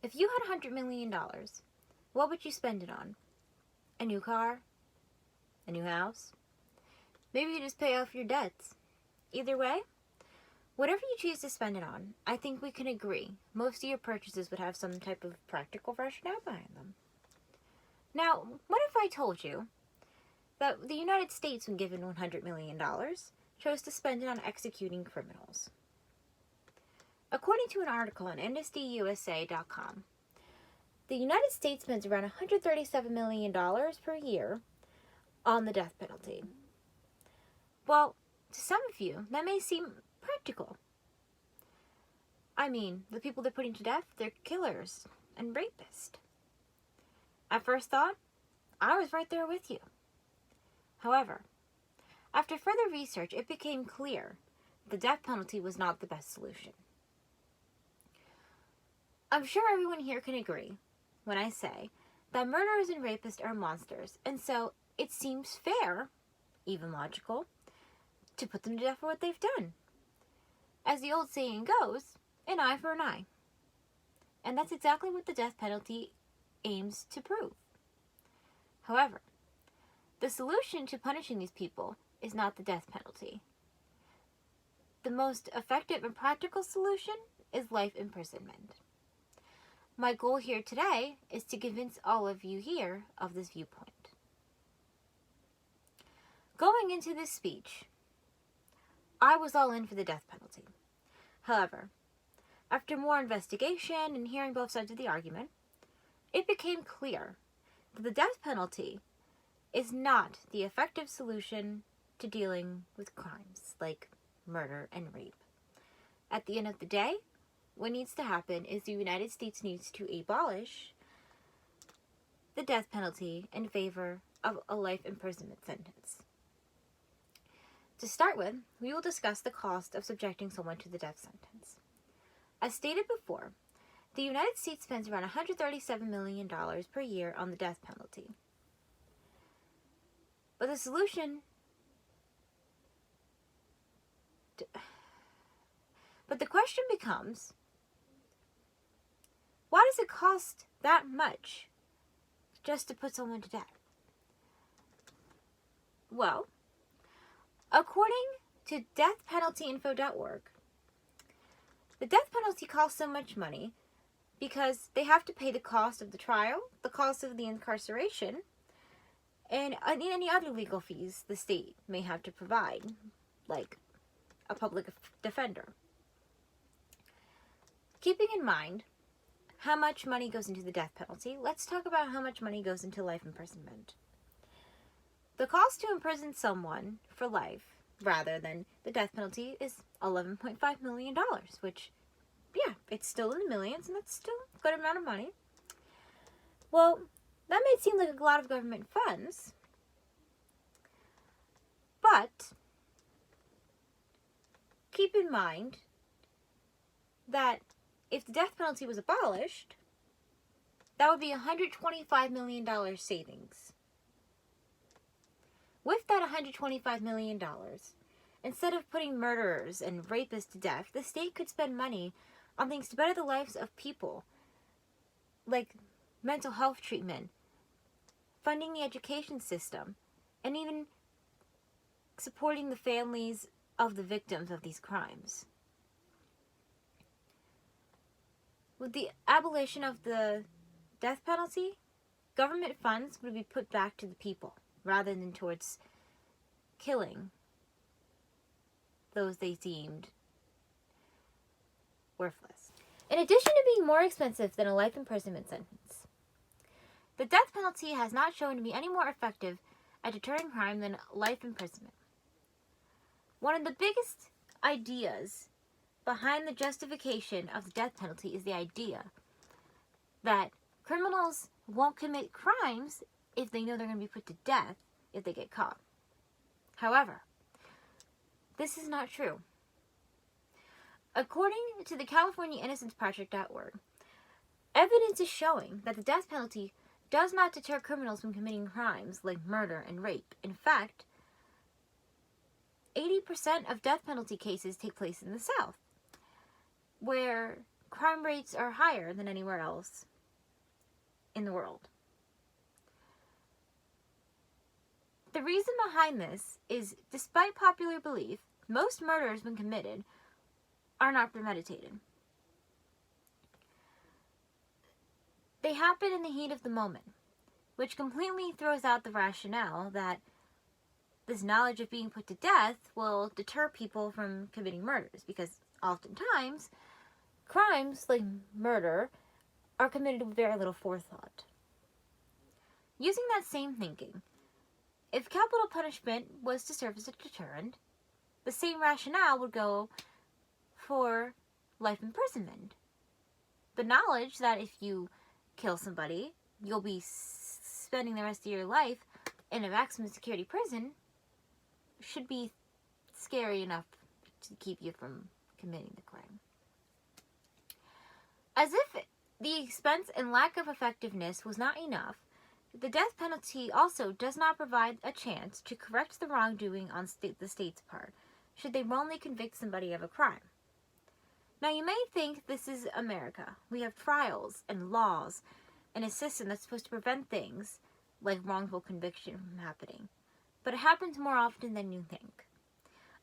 If you had $100 million, what would you spend it on? A new car? A new house? Maybe you just pay off your debts. Either way, whatever you choose to spend it on, I think we can agree most of your purchases would have some type of practical rationale behind them. Now, what if I told you that the United States, when given $100 million, chose to spend it on executing criminals? According to an article on AmnestyUSA.com, the United States spends around $137 million per year on the death penalty. Well, to some of you, that may seem practical. I mean, the people they're putting to death, they're killers and rapists. At first thought, I was right there with you. However, after further research, it became clear the death penalty was not the best solution. I'm sure everyone here can agree when I say that murderers and rapists are monsters, and so it seems fair, even logical, to put them to death for what they've done. As the old saying goes, an eye for an eye. And that's exactly what the death penalty aims to prove. However, the solution to punishing these people is not the death penalty. The most effective and practical solution is life imprisonment. My goal here today is to convince all of you here of this viewpoint. Going into this speech, I was all in for the death penalty. However, after more investigation and hearing both sides of the argument, it became clear that the death penalty is not the effective solution to dealing with crimes like murder and rape. At the end of the day, what needs to happen is the United States needs to abolish the death penalty in favor of a life imprisonment sentence. To start with, we will discuss the cost of subjecting someone to the death sentence. As stated before, the United States spends around $137 million per year on the death penalty. But the solution... But the question becomes, why does it cost that much just to put someone to death? Well, according to deathpenaltyinfo.org, the death penalty costs so much money because they have to pay the cost of the trial, the cost of the incarceration, and any other legal fees the state may have to provide, like a public defender. Keeping in mind how much money goes into the death penalty, let's talk about how much money goes into life imprisonment. The cost to imprison someone for life, rather than the death penalty, is $11.5 million, which, yeah, it's still in the millions, and that's still a good amount of money. Well, that may seem like a lot of government funds, but keep in mind that if the death penalty was abolished, that would be $125 million savings. With that $125 million, instead of putting murderers and rapists to death, the state could spend money on things to better the lives of people, like mental health treatment, funding the education system, and even supporting the families of the victims of these crimes. With the abolition of the death penalty, government funds would be put back to the people rather than towards killing those they deemed worthless. In addition to being more expensive than a life imprisonment sentence, the death penalty has not shown to be any more effective at deterring crime than life imprisonment. One of the biggest ideas behind the justification of the death penalty is the idea that criminals won't commit crimes if they know they're going to be put to death if they get caught. However, this is not true. According to the CaliforniaInnocenceProject.org, evidence is showing that the death penalty does not deter criminals from committing crimes like murder and rape. In fact, 80% of death penalty cases take place in the South, where crime rates are higher than anywhere else in the world. The reason behind this is, despite popular belief, most murders when committed are not premeditated. They happen in the heat of the moment, which completely throws out the rationale that this knowledge of being put to death will deter people from committing murders, because oftentimes crimes like murder are committed with very little forethought. Using that same thinking, if capital punishment was to serve as a deterrent, the same rationale would go for life imprisonment. The knowledge that if you kill somebody, you'll be spending the rest of your life in a maximum security prison should be scary enough to keep you from committing the crime. As if the expense and lack of effectiveness was not enough, the death penalty also does not provide a chance to correct the wrongdoing on the state's part, should they wrongly convict somebody of a crime. Now, you may think this is America. We have trials and laws and a system that's supposed to prevent things like wrongful conviction from happening. But it happens more often than you think.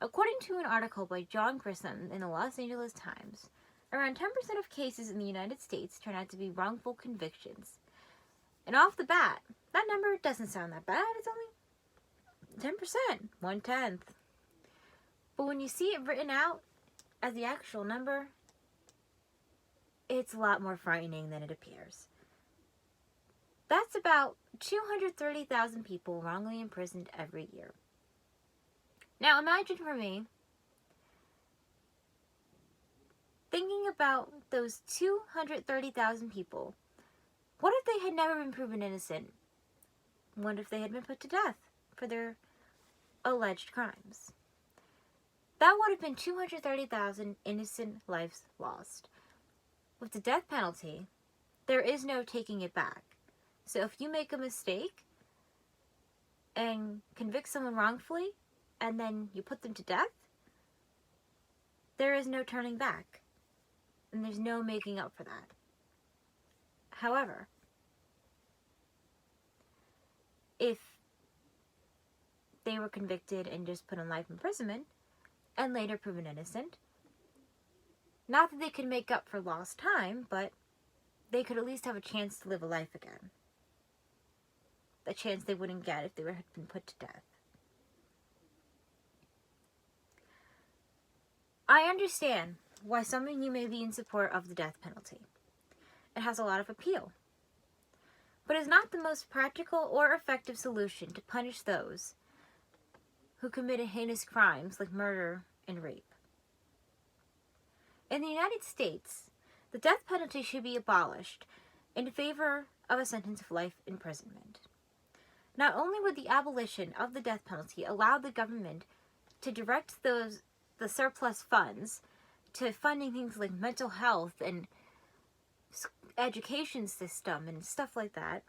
According to an article by John Grissom in the Los Angeles Times, around 10% of cases in the United States turn out to be wrongful convictions. And off the bat, that number doesn't sound that bad. It's only 10%, 1/10. But when you see it written out as the actual number, it's a lot more frightening than it appears. That's about 230,000 people wrongly imprisoned every year. Now imagine for me, thinking about those 230,000 people, what if they had never been proven innocent? What if they had been put to death for their alleged crimes? That would have been 230,000 innocent lives lost. With the death penalty, there is no taking it back. So if you make a mistake and convict someone wrongfully and then you put them to death, there is no turning back. And there's no making up for that. However, if they were convicted and just put on life imprisonment and later proven innocent, not that they could make up for lost time, but they could at least have a chance to live a life again. A chance they wouldn't get if they had been put to death. I understand why some of you may be in support of the death penalty. It has a lot of appeal. But it's not the most practical or effective solution to punish those who committed heinous crimes like murder and rape. In the United States, the death penalty should be abolished in favor of a sentence of life imprisonment. Not only would the abolition of the death penalty allow the government to direct the surplus funds to funding things like mental health and education system and stuff like that,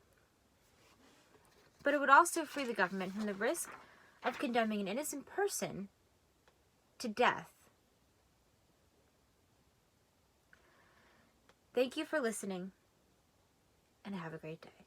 but it would also free the government from the risk of condemning an innocent person to death. Thank you for listening, and have a great day.